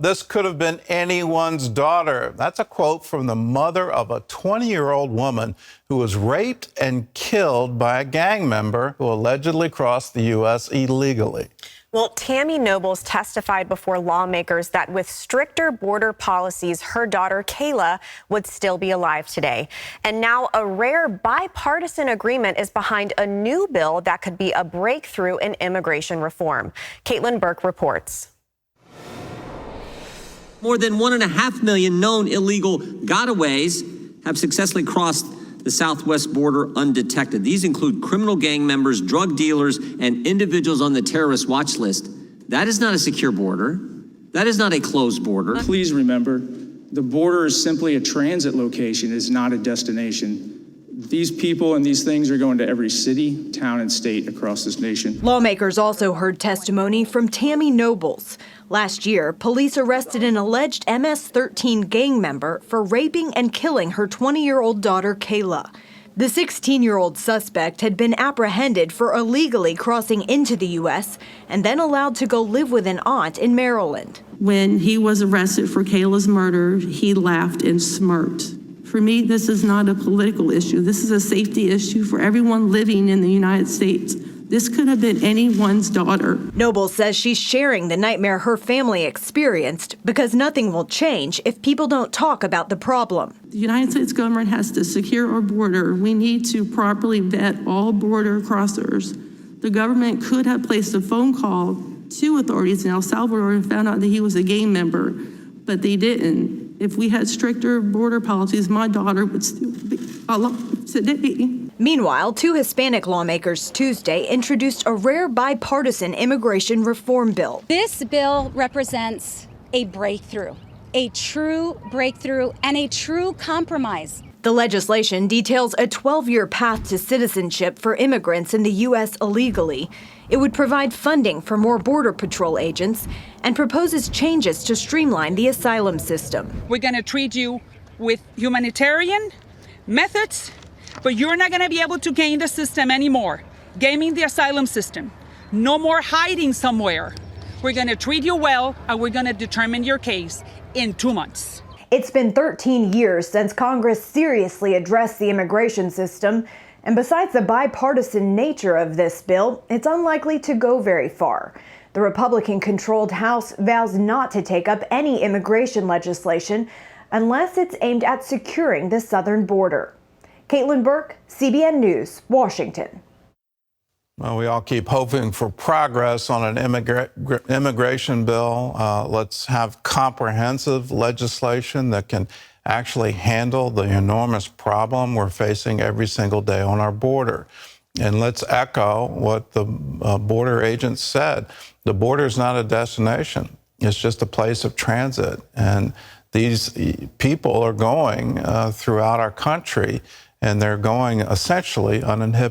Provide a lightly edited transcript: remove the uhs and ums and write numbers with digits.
this could have been anyone's daughter. That's a quote from the mother of a 20-year-old woman who was raped and killed by a gang member who allegedly crossed the U.S. illegally. Well, Tammy Nobles testified before lawmakers that with stricter border policies, her daughter Kayla would still be alive today. And now a rare bipartisan agreement is behind a new bill that could be a breakthrough in immigration reform. Caitlin Burke reports. More than 1.5 million known illegal gotaways have successfully crossed the southwest border undetected. These include criminal gang members, drug dealers, and individuals on the terrorist watch list. That is not a secure border. That is not a closed border. Please remember, the border is simply a transit location, it is not a destination. These people and these things are going to every city, town, and state across this nation. Lawmakers also heard testimony from Tammy Nobles. Last year, police arrested an alleged MS-13 gang member for raping and killing her 20-year-old daughter, Kayla. The 16-year-old suspect had been apprehended for illegally crossing into the U.S. and then allowed to go live with an aunt in Maryland. When he was arrested for Kayla's murder, he laughed and smirked. For me, this is not a political issue. This is a safety issue for everyone living in the United States. This could have been anyone's daughter. Nobles says she's sharing the nightmare her family experienced because nothing will change if people don't talk about the problem. The United States government has to secure our border. We need to properly vet all border crossers. The government could have placed a phone call to authorities in El Salvador and found out that he was a gang member, but they didn't. If we had stricter border policies, my daughter would still be alive today. Meanwhile, two Hispanic lawmakers Tuesday introduced a rare bipartisan immigration reform bill. This bill represents a breakthrough, a true breakthrough, and a true compromise. The legislation details a 12-year path to citizenship for immigrants in the U.S. illegally. It would provide funding for more Border Patrol agents and proposes changes to streamline the asylum system. We're going to treat you with humanitarian methods, but you're not going to be able to game the system anymore. Gaming the asylum system. No more hiding somewhere. We're going to treat you well, and we're going to determine your case in 2 months. It's been 13 years since Congress seriously addressed the immigration system. And besides the bipartisan nature of this bill, it's unlikely to go very far. The Republican-controlled House vows not to take up any immigration legislation unless it's aimed at securing the southern border. Caitlin Burke, CBN News, Washington. Well, we all keep hoping for progress on an immigration bill. Let's have comprehensive legislation that can actually handle the enormous problem we're facing every single day on our border. And let's echo what the border agents said. The border is not a destination. It's just a place of transit. And these people are going throughout our country, and they're going essentially uninhibited.